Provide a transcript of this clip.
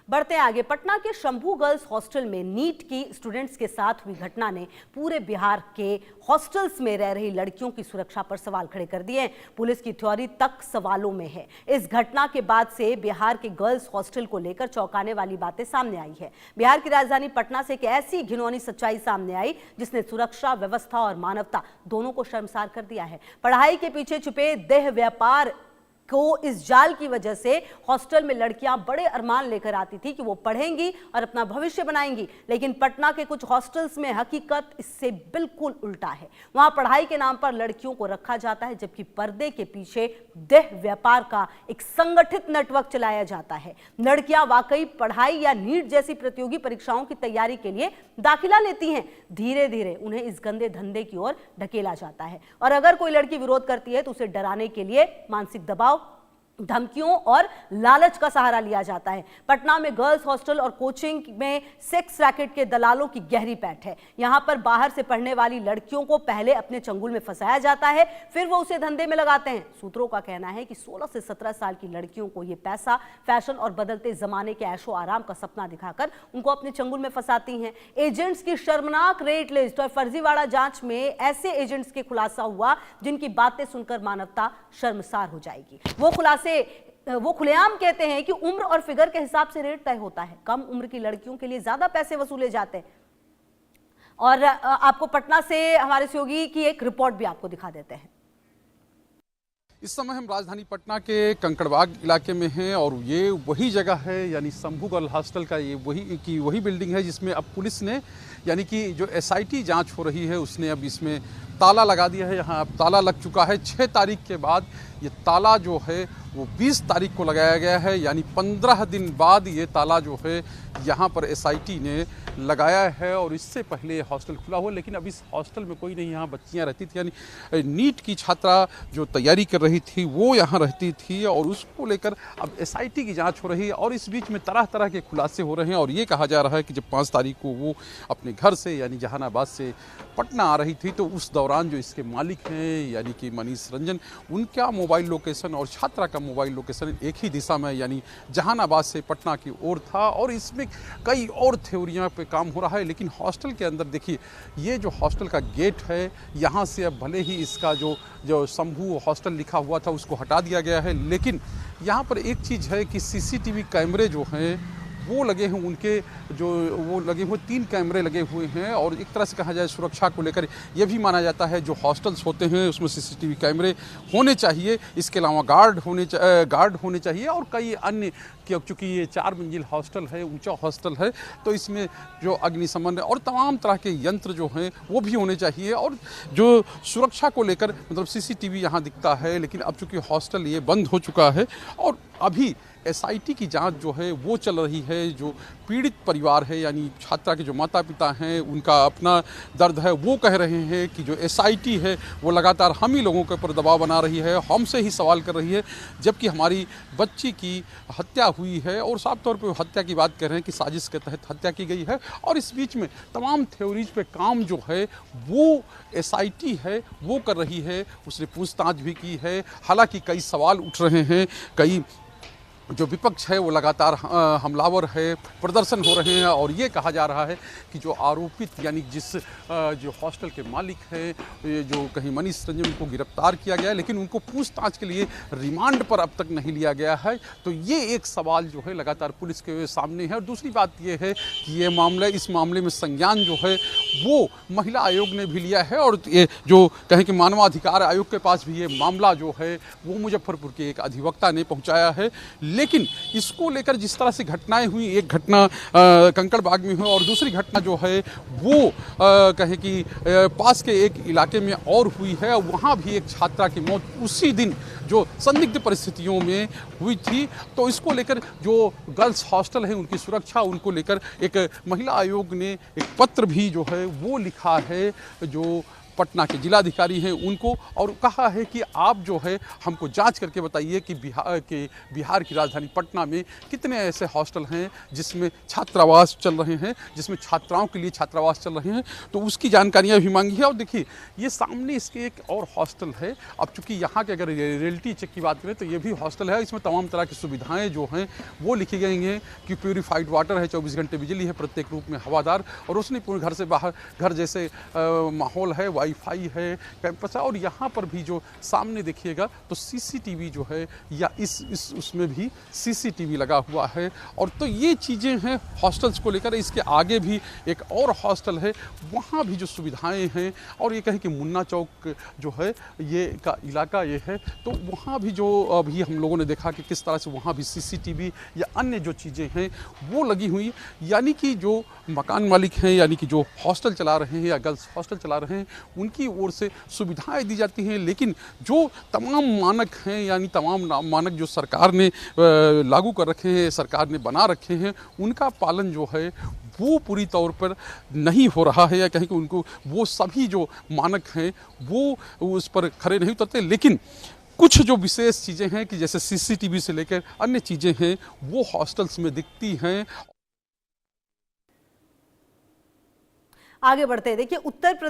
बढ़ते आगे, पटना के शंभू गर्ल्स हॉस्टल में नीट की स्टूडेंट्स के साथ हुई घटना ने पूरे बिहार के हॉस्टल्स में रह रही लड़कियों की सुरक्षा पर सवाल खड़े कर दिए हैं। पुलिस की थ्योरी तक सवालों में है। इस घटना के बाद से बिहार के गर्ल्स हॉस्टल को लेकर चौंकाने वाली बातें सामने आई है। बिहार की राजधानी पटना से एक ऐसी घिनौनी सच्चाई सामने आई जिसने सुरक्षा, व्यवस्था और मानवता दोनों को शर्मसार कर दिया है। पढ़ाई के पीछे छुपे देह व्यापार को इस जाल की वजह से हॉस्टल में लड़कियां बड़े अरमान लेकर आती थी कि वो पढ़ेंगी और अपना भविष्य बनाएंगी, लेकिन पटना के कुछ हॉस्टल्स में हकीकत इससे बिल्कुल उल्टा है। वहां पढ़ाई के नाम पर लड़कियों को रखा जाता है, जबकि पर्दे के पीछे देह व्यापार का एक संगठित नेटवर्क चलाया जाता है। लड़कियां वाकई पढ़ाई या नीट जैसी प्रतियोगी परीक्षाओं की तैयारी के लिए दाखिला लेती हैं। धीरे धीरे उन्हें इस गंदे धंधे की ओर ढकेला जाता है और अगर कोई लड़की विरोध करती है तो उसे डराने के लिए मानसिक दबाव, धमकियों और लालच का सहारा लिया जाता है। पटना में गर्ल्स हॉस्टल और कोचिंग में सेक्स रैकेट के दलालों की गहरी पैठ है। यहां पर बाहर से पढ़ने वाली लड़कियों को पहले अपने चंगुल में फंसाया जाता है, फिर वो उसे धंधे में लगाते हैं। सूत्रों का कहना है कि 16 से 17 साल की लड़कियों को ये पैसा, फैशन और बदलते जमाने के ऐशो आराम का सपना दिखाकर उनको अपने चंगुल में फंसाती हैं। एजेंट्स की शर्मनाक रेट लिस्ट और फर्जीवाड़ा जांच में ऐसे एजेंट्स के खुलासा हुआ जिनकी बातें सुनकर मानवता शर्मसार हो जाएगी। वो खुलेआम कहते हैं कि उम्र और फिगर के हिसाब से रेट तय होता है। कम उम्र की लड़कियों के लिए ज्यादा पैसे वसूले जाते हैं। और आपको पटना से हमारे सहयोगी की एक रिपोर्ट भी आपको दिखा देते हैं। इस समय हम राजधानी पटना के कंकड़बाग इलाके में हैं और ये वही जगह है, यानी शंभू गर्ल हॉस्टल का ये वही बिल्डिंग है जिसमें अब पुलिस ने, यानी कि जो SIT जांच हो रही है उसने अब इसमें ताला लगा दिया है। यहाँ अब ताला लग चुका है। 6 तारीख के बाद ये ताला जो है वो 20 तारीख को लगाया गया है, यानी 15 दिन बाद ये ताला जो है यहाँ पर SIT ने लगाया है। और इससे पहले हॉस्टल खुला हुआ, लेकिन अब इस हॉस्टल में कोई नहीं, यहाँ बच्चियाँ रहती थी, यानी नीट की छात्रा जो तैयारी कर रही थी वो यहाँ रहती थी और उसको लेकर अब SIT की जांच हो रही है। और इस बीच में तरह तरह के खुलासे हो रहे हैं और ये कहा जा रहा है कि जब 5 तारीख को वो अपने घर से यानी जहानाबाद से पटना आ रही थी तो उस दौरान जो इसके मालिक हैं यानी कि मनीष रंजन, उनका मोबाइल लोकेशन और छात्रा का मोबाइल लोकेशन एक ही दिशा में यानी जहानाबाद से पटना की ओर था। और इसमें कई और थ्योरियां पे काम हो रहा है। लेकिन हॉस्टल के अंदर देखिए, ये जो हॉस्टल का गेट है, यहाँ से अब भले ही इसका जो शंभू हॉस्टल लिखा हुआ था उसको हटा दिया गया है, लेकिन यहाँ पर एक चीज़ है कि CCTV कैमरे जो हैं वो लगे हैं, उनके जो वो लगे हुए 3 कैमरे लगे हुए हैं। और एक तरह से कहा जाए सुरक्षा को लेकर ये भी माना जाता है जो हॉस्टल्स होते हैं उसमें CCTV कैमरे होने चाहिए। इसके अलावा गार्ड होने चाहिए और कई अन्य, क्योंकि ये 4 मंजिल हॉस्टल है, ऊंचा हॉस्टल है, तो इसमें जो अग्निशमन और तमाम तरह के यंत्र जो हैं वो भी होने चाहिए। और जो सुरक्षा को लेकर मतलब CCTV यहाँ दिखता है, लेकिन अब चूँकि हॉस्टल ये बंद हो चुका है और अभी SIT की जांच जो है वो चल रही है। जो पीड़ित परिवार है यानी छात्रा के जो माता पिता हैं उनका अपना दर्द है, वो कह रहे हैं कि जो SIT है वो लगातार हम ही लोगों के ऊपर दबाव बना रही है, हमसे ही सवाल कर रही है, जबकि हमारी बच्ची की हत्या हुई है और साफ तौर पे हत्या की बात कर रहे हैं कि साजिश के तहत हत्या की गई है। और इस बीच में तमाम थ्योरीज पे काम जो है वो SIT है वो कर रही है। उसने पूछताछ भी की है, हालांकि कई सवाल उठ रहे हैं, कई जो विपक्ष है वो लगातार हमलावर है, प्रदर्शन हो रहे हैं और ये कहा जा रहा है कि जो आरोपित यानी जो हॉस्टल के मालिक हैं, जो कहीं मनीष रंजन, उनको गिरफ्तार किया गया है लेकिन उनको पूछताछ के लिए रिमांड पर अब तक नहीं लिया गया है। तो ये एक सवाल जो है लगातार पुलिस के सामने है। और दूसरी बात ये है कि इस मामले में संज्ञान जो है वो महिला आयोग ने भी लिया है और ये जो कहें कि मानवाधिकार आयोग के पास भी ये मामला जो है वो मुजफ्फरपुर के एक अधिवक्ता ने पहुँचाया है। लेकिन इसको लेकर जिस तरह से घटनाएं हुई, एक घटना कंकड़बाग में हुई और दूसरी घटना जो है वो कहें कि पास के एक इलाके में और हुई है। वहाँ भी एक छात्रा की मौत उसी दिन जो संदिग्ध परिस्थितियों में हुई थी। तो इसको लेकर जो गर्ल्स हॉस्टल है उनकी सुरक्षा, उनको लेकर एक महिला आयोग ने एक पत्र भी जो है वो लिखा है, जो पटना के जिलाधिकारी हैं उनको, और कहा है कि आप जो है हमको जांच करके बताइए कि बिहार की राजधानी पटना में कितने ऐसे हॉस्टल हैं जिसमें छात्रावास चल रहे हैं, जिसमें छात्राओं के लिए छात्रावास चल रहे हैं। तो उसकी जानकारियाँ भी मांगी है। और देखिए ये सामने इसके एक और हॉस्टल है। अब चूँकि यहाँ के अगर रियलिटी चेक की बात करें तो ये भी हॉस्टल है, इसमें तमाम तरह की सुविधाएँ जो हैं वो लिखी गई हैं कि प्यूरीफाइड वाटर है, 24 घंटे बिजली है, प्रत्येक रूप में हवादार और रोशनीपूर्ण, घर से बाहर घर जैसे माहौल है, वाईफाई है, कैंपस है। और यहाँ पर भी जो सामने देखिएगा तो सीसीटीवी जो है या इस उसमें भी सीसीटीवी लगा हुआ है। और तो ये चीज़ें हैं हॉस्टल्स को लेकर। इसके आगे भी एक और हॉस्टल है, वहाँ भी जो सुविधाएं हैं, और ये कहें कि मुन्ना चौक जो है ये का इलाका ये है, तो वहाँ भी जो अभी हम लोगों ने देखा कि किस तरह से वहाँ भी सीसीटीवी या अन्य जो चीज़ें हैं वो लगी हुई। यानी कि जो मकान मालिक हैं, यानी कि जो हॉस्टल चला रहे हैं या गर्ल्स हॉस्टल चला रहे हैं, उनकी ओर से सुविधाएं दी जाती हैं। लेकिन जो तमाम मानक हैं, यानी तमाम मानक जो सरकार ने लागू कर रखे हैं, सरकार ने बना रखे हैं, उनका पालन जो है वो पूरी तौर पर नहीं हो रहा है, या कहें कि उनको वो सभी जो मानक हैं वो उस पर खरे नहीं उतरते। लेकिन कुछ जो विशेष चीज़ें हैं कि जैसे सीसीटीवी से लेकर अन्य चीज़ें हैं वो हॉस्टल्स में दिखती हैं। आगे बढ़ते हैं। देखिए उत्तर प्रदेश